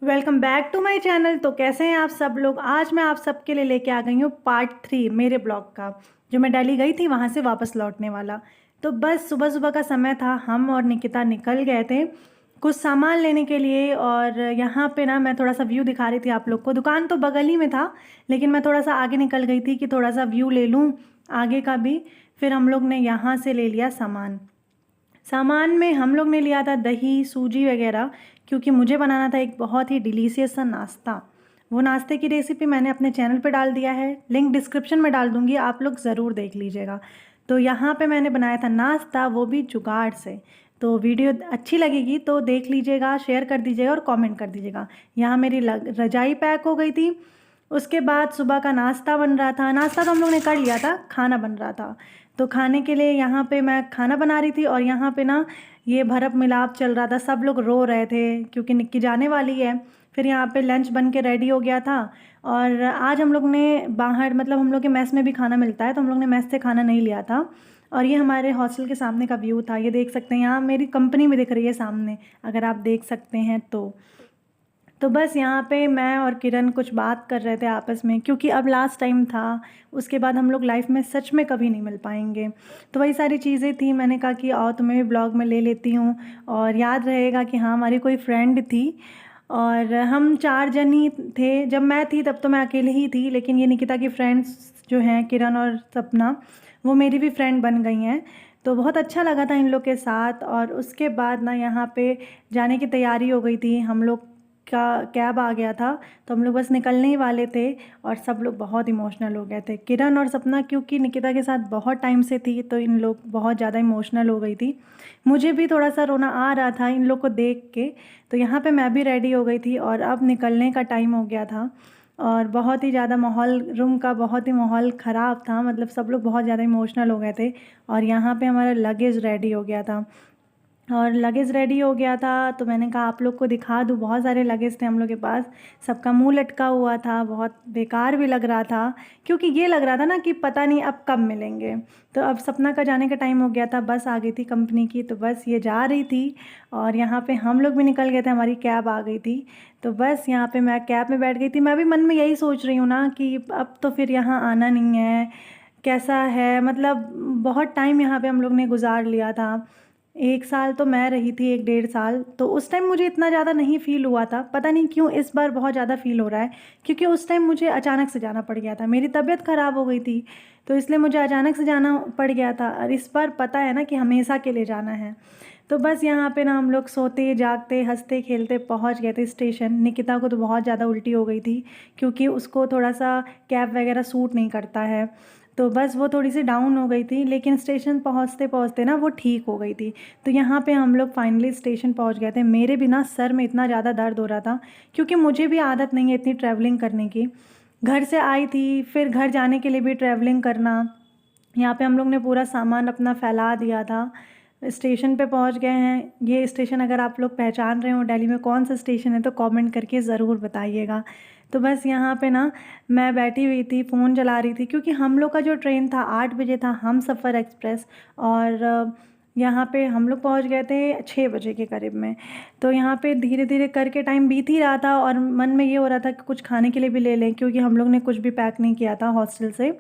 Welcome back to my channel. तो कैसे हैं आप सब लोग। आज मैं आप सबके लिए लेके आ गई हूँ पार्ट 3 मेरे ब्लॉग का, जो मैं दिल्ली गई थी वहाँ से वापस लौटने वाला। तो बस सुबह सुबह का समय था, हम और निकिता निकल गए थे कुछ सामान लेने के लिए। और यहाँ पे ना मैं थोड़ा सा व्यू दिखा रही थी आप लोग को। दुकान तो बगल ही में था, लेकिन मैं थोड़ा सा आगे निकल गई थी कि थोड़ा सा व्यू ले लूँ आगे का भी। फिर हम लोग ने यहाँ से ले लिया सामान। सामान में हम लोग ने लिया था दही, सूजी वगैरह, क्योंकि मुझे बनाना था एक बहुत ही डिलीशियस सा नाश्ता। वो नाश्ते की रेसिपी मैंने अपने चैनल पे डाल दिया है, लिंक डिस्क्रिप्शन में डाल दूँगी, आप लोग ज़रूर देख लीजिएगा। तो यहाँ पे मैंने बनाया था नाश्ता, वो भी जुगाड़ से। तो वीडियो अच्छी लगेगी तो देख लीजिएगा, शेयर कर दीजिएगा और कमेंट कर दीजिएगा। यहाँ मेरी रजाई पैक हो गई थी। उसके बाद सुबह का नाश्ता बन रहा था। नाश्ता तो हम लोग ने कर लिया था, खाना बन रहा था। तो खाने के लिए यहाँ पे मैं खाना बना रही थी और यहाँ पे ना ये भरप मिलाप चल रहा था। सब लोग रो रहे थे क्योंकि निक्की जाने वाली है। फिर यहाँ पे लंच बन के रेडी हो गया था। और आज हम लोग ने बाहर, मतलब हम लोग के मेस में भी खाना मिलता है, तो हम लोग ने मेस से खाना नहीं लिया था। और ये हमारे हॉस्टल के सामने का व्यू था। ये देख सकते हैं, यहाँ मेरी कंपनी भी दिख रही है सामने, अगर आप देख सकते हैं तो बस यहाँ पे मैं और किरण कुछ बात कर रहे थे आपस में, क्योंकि अब लास्ट टाइम था। उसके बाद हम लोग लाइफ में सच में कभी नहीं मिल पाएंगे। तो वही सारी चीज़ें थी। मैंने कहा कि आओ तुम्हें भी ब्लॉग में ले लेती हूँ और याद रहेगा कि हाँ हमारी कोई फ्रेंड थी। और हम 4 जन ही थे। जब मैं थी तब तो मैं अकेले ही थी, लेकिन ये निकिता की फ्रेंड्स जो हैं किरण और सपना, वो मेरी भी फ्रेंड बन गई हैं। तो बहुत अच्छा लगा था इन लोग के साथ। और उसके बाद ना यहाँ पे जाने की तैयारी हो गई थी। हम लोग का कैब आ गया था, तो हम लोग बस निकलने ही वाले थे। और सब लोग बहुत इमोशनल हो गए थे। किरण और सपना क्योंकि निकिता के साथ बहुत टाइम से थी, तो इन लोग बहुत ज़्यादा इमोशनल हो गई थी। मुझे भी थोड़ा सा रोना आ रहा था इन लोग को देख के। तो यहाँ पे मैं भी रेडी हो गई थी और अब निकलने का टाइम हो गया था। और बहुत ही ज़्यादा माहौल, रूम का बहुत ही माहौल ख़राब था, मतलब सब लोग बहुत ज़्यादा इमोशनल हो गए थे। और यहाँ पे हमारा लगेज रेडी हो गया था। और लगेज रेडी हो गया था तो मैंने कहा आप लोग को दिखा दूँ। बहुत सारे लगेज थे हम लोग के पास, सबका मुंह लटका हुआ था, बहुत बेकार भी लग रहा था, क्योंकि ये लग रहा था ना कि पता नहीं अब कब मिलेंगे। तो अब सपना का जाने का टाइम हो गया था, बस आ गई थी कंपनी की, तो बस ये जा रही थी। और यहाँ पे हम लोग भी निकल गए थे, हमारी कैब आ गई थी। तो बस यहाँ पे मैं कैब में बैठ गई थी। मैं भी मन में यही सोच रही हूँ ना कि अब तो फिर यहाँ आना नहीं है। कैसा है, मतलब बहुत टाइम यहाँ पे हम लोग ने गुजार लिया था। 1 साल तो मैं रही थी, 1 डेढ़ साल, तो उस टाइम मुझे इतना ज़्यादा नहीं फ़ील हुआ था। पता नहीं क्यों इस बार बहुत ज़्यादा फ़ील हो रहा है, क्योंकि उस टाइम मुझे अचानक से जाना पड़ गया था। मेरी तबीयत ख़राब हो गई थी, तो इसलिए मुझे अचानक से जाना पड़ गया था। और इस बार पता है ना कि हमेशा के लिए जाना है। तो बस यहाँ पे ना हम लोग सोते जागते हंसते खेलते पहुँच गए थे स्टेशन। निकिता को तो बहुत ज़्यादा उल्टी हो गई थी, क्योंकि उसको थोड़ा सा कैब वगैरह सूट नहीं करता है। तो बस वो थोड़ी सी डाउन हो गई थी, लेकिन स्टेशन पहुँचते पहुँचते ना वो ठीक हो गई थी। तो यहाँ पे हम लोग फाइनली स्टेशन पहुँच गए थे। मेरे भी ना सर में इतना ज़्यादा दर्द हो रहा था, क्योंकि मुझे भी आदत नहीं है इतनी ट्रैवलिंग करने की। घर से आई थी, फिर घर जाने के लिए भी ट्रैवलिंग करना। यहाँ पे हम लोग ने पूरा सामान अपना फैला दिया था। स्टेशन पे पहुँच गए हैं। ये स्टेशन अगर आप लोग पहचान रहे हो दिल्ली में कौन सा स्टेशन है, तो कमेंट करके ज़रूर बताइएगा। तो बस यहाँ पे ना मैं बैठी हुई थी, फ़ोन चला रही थी, क्योंकि हम लोग का जो ट्रेन था 8 बजे था, हम सफ़र एक्सप्रेस। और यहाँ पे हम लोग पहुँच गए थे 6 बजे के करीब में। तो यहाँ पे धीरे धीरे करके टाइम बीत ही रहा था, और मन में ये हो रहा था कि कुछ खाने के लिए भी ले लें, क्योंकि हम लोग ने कुछ भी पैक नहीं किया था हॉस्टल से।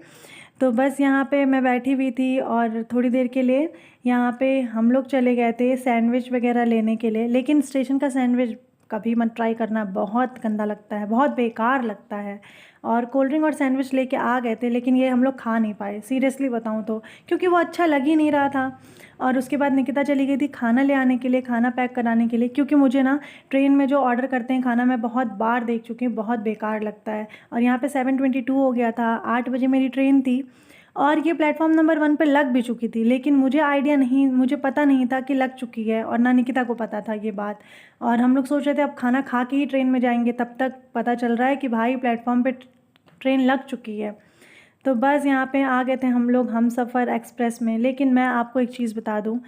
तो बस यहाँ पे मैं बैठी हुई थी और थोड़ी देर के लिए यहाँ पे हम लोग चले गए थे सैंडविच वगैरह लेने के लिए। लेकिन स्टेशन का सैंडविच कभी मत ट्राई करना, बहुत गंदा लगता है, बहुत बेकार लगता है। और कोल्ड ड्रिंक और सैंडविच लेके आ गए थे, लेकिन ये हम लोग खा नहीं पाए, सीरियसली बताऊँ तो, क्योंकि वो अच्छा लग ही नहीं रहा था। और उसके बाद निकिता चली गई थी खाना ले आने के लिए, खाना पैक कराने के लिए, क्योंकि मुझे ना ट्रेन में जो ऑर्डर करते हैं खाना, मैं बहुत बार देख चुकी हूँ, बहुत बेकार लगता है। और यहाँ पे 7:22 हो गया था, 8 बजे मेरी ट्रेन थी। और ये प्लेटफॉर्म नंबर 1 पे लग भी चुकी थी, लेकिन मुझे आइडिया नहीं, मुझे पता नहीं था कि लग चुकी है, और ना निकिता को पता था ये बात। और हम लोग सोच रहे थे अब खाना खा के ही ट्रेन में जाएंगे, तब तक पता चल रहा है कि भाई प्लेटफॉर्म पे ट्रेन लग चुकी है। तो बस यहाँ पे आ गए थे हम लोग हम सफ़र एक्सप्रेस में। लेकिन मैं आपको एक चीज़ बता दूँ,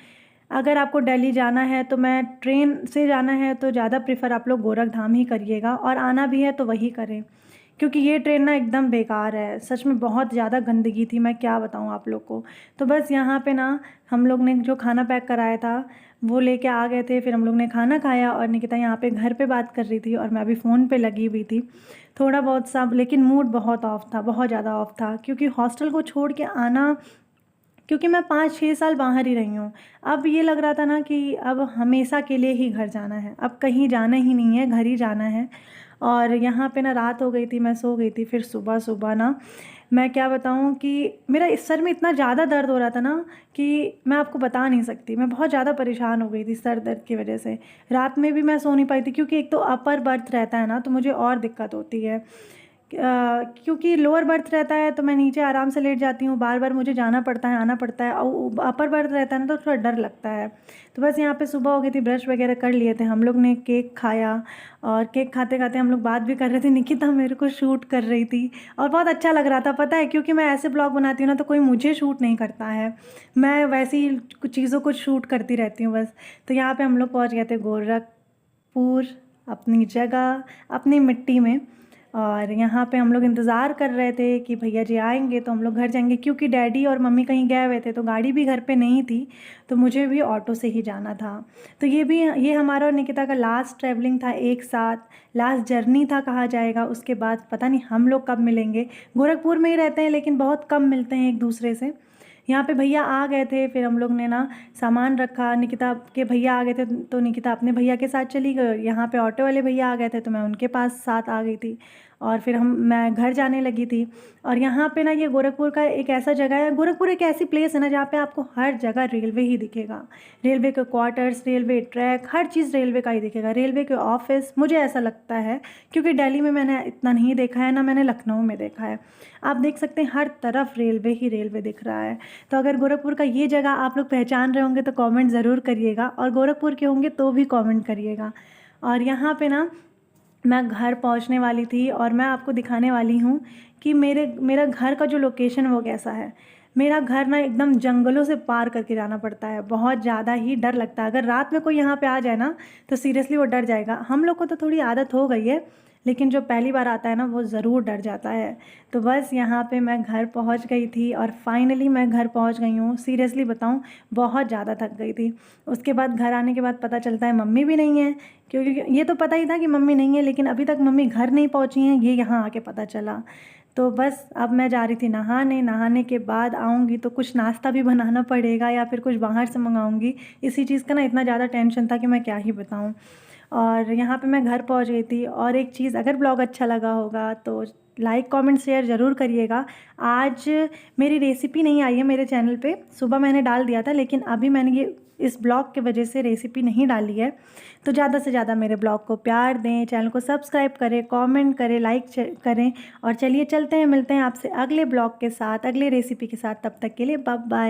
अगर आपको दिल्ली जाना है तो मैं ट्रेन से जाना है तो ज़्यादा प्रेफर आप लोग गोरखधाम ही करिएगा, और आना भी है तो वही करें, क्योंकि ये ट्रेन ना एकदम बेकार है, सच में बहुत ज़्यादा गंदगी थी, मैं क्या बताऊँ आप लोग को। तो बस यहाँ पे ना हम लोग ने जो खाना पैक कराया था वो लेके आ गए थे, फिर हम लोग ने खाना खाया और निकिता यहाँ पे घर पे बात कर रही थी और मैं अभी फ़ोन पे लगी हुई थी थोड़ा बहुत सा, लेकिन मूड बहुत ऑफ था, बहुत ज़्यादा ऑफ था, क्योंकि हॉस्टल को छोड़ के आना, क्योंकि मैं 5-6 साल बाहर ही रही हूँ। अब ये लग रहा था ना कि अब हमेशा के लिए ही घर जाना है, अब कहीं जाना ही नहीं है, घर ही जाना है। और यहाँ पे ना रात हो गई थी, मैं सो गई थी, फिर सुबह ना मैं क्या बताऊँ कि मेरा इस सर में इतना ज़्यादा दर्द हो रहा था ना कि मैं आपको बता नहीं सकती। मैं बहुत ज़्यादा परेशान हो गई थी सर दर्द की वजह से। रात में भी मैं सो नहीं पाई थी, क्योंकि एक तो अपर बर्थ रहता है ना, तो मुझे और दिक्कत होती है। क्योंकि लोअर बर्थ रहता है तो मैं नीचे आराम से लेट जाती हूँ, बार-बार मुझे जाना पड़ता है, आना पड़ता है, और अपर बर्थ रहता है ना तो थोड़ा डर लगता है। तो बस यहाँ पे सुबह हो गई थी, ब्रश वगैरह कर लिए थे, हम लोग ने केक खाया और केक खाते-खाते हम लोग बात भी कर रहे थे। निकिता मेरे को शूट कर रही थी और बहुत अच्छा लग रहा था, पता है, क्योंकि मैं ऐसे ब्लॉग बनाती हूँ ना तो कोई मुझे शूट नहीं करता है, मैं वैसे ही कुछ चीज़ों को शूट करती रहती हूँ बस। तो यहाँ पे हम लोग पहुँच गए थे गोरखपुर, अपनी जगह, अपनी मिट्टी में। और यहाँ पे हम लोग इंतज़ार कर रहे थे कि भैया जी आएंगे तो हम लोग घर जाएंगे, क्योंकि डैडी और मम्मी कहीं गए हुए थे तो गाड़ी भी घर पे नहीं थी, तो मुझे भी ऑटो से ही जाना था। तो ये हमारा और निकिता का लास्ट ट्रैवलिंग था एक साथ, लास्ट जर्नी था कहा जाएगा। उसके बाद पता नहीं हम लोग कब मिलेंगे। गोरखपुर में ही रहते हैं लेकिन बहुत कम मिलते हैं एक दूसरे से। यहाँ पे भैया आ गए थे, फिर हम लोग ने ना सामान रखा, निकिता के भैया आ गए थे तो निकिता अपने भैया के साथ चली गई, यहाँ पे ऑटो वाले भैया आ गए थे तो मैं उनके पास साथ आ गई थी और फिर मैं घर जाने लगी थी। और यहाँ पे ना ये गोरखपुर का एक ऐसा जगह है, गोरखपुर एक ऐसी प्लेस है ना जहाँ पे आपको हर जगह रेलवे ही दिखेगा, रेलवे के क्वार्टर्स, रेलवे ट्रैक, हर चीज़ रेलवे का ही दिखेगा, रेलवे के ऑफिस, मुझे ऐसा लगता है, क्योंकि दिल्ली में मैंने इतना नहीं देखा है, ना मैंने लखनऊ में देखा है। आप देख सकते हैं हर तरफ रेलवे ही रेलवे दिख रहा है। तो अगर गोरखपुर का ये जगह आप लोग पहचान रहे होंगे तो कमेंट ज़रूर करिएगा, और गोरखपुर के होंगे तो भी कमेंट करिएगा। और यहाँ पे ना मैं घर पहुँचने वाली थी और मैं आपको दिखाने वाली हूँ कि मेरा घर का जो लोकेशन है वो कैसा है। मेरा घर ना एकदम जंगलों से पार करके जाना पड़ता है, बहुत ज़्यादा ही डर लगता है। अगर रात में कोई यहाँ पे आ जाए ना तो सीरियसली वो डर जाएगा। हम लोग को तो थोड़ी आदत हो गई है, लेकिन जो पहली बार आता है ना वो ज़रूर डर जाता है। तो बस यहाँ पे मैं घर पहुँच गई थी और फाइनली मैं घर पहुँच गई हूँ। सीरियसली बताऊँ, बहुत ज़्यादा थक गई थी। उसके बाद घर आने के बाद पता चलता है मम्मी भी नहीं है, क्योंकि ये तो पता ही था कि मम्मी नहीं है, लेकिन अभी तक मम्मी घर नहीं पहुँची हैं, ये यहाँ आके पता चला। तो बस अब मैं जा रही थी नहाने, नहाने के बाद आऊँगी तो कुछ नाश्ता भी बनाना पड़ेगा या फिर कुछ बाहर से मंगाऊँगी। इसी चीज़ का ना इतना ज़्यादा टेंशन था कि मैं क्या ही बताऊँ। और यहाँ पे मैं घर पहुँच गई थी। और एक चीज़, अगर ब्लॉग अच्छा लगा होगा तो लाइक कमेंट शेयर ज़रूर करिएगा। आज मेरी रेसिपी नहीं आई है मेरे चैनल पे, सुबह मैंने डाल दिया था, लेकिन अभी मैंने ये इस ब्लॉग की वजह से रेसिपी नहीं डाली है। तो ज़्यादा से ज़्यादा मेरे ब्लॉग को प्यार दें, चैनल को सब्सक्राइब करें, कमेंट करें, लाइक करें। और चलिए चलते हैं, मिलते हैं आपसे अगले ब्लॉग के साथ, अगले रेसिपी के साथ। तब तक के लिए बाय बाय।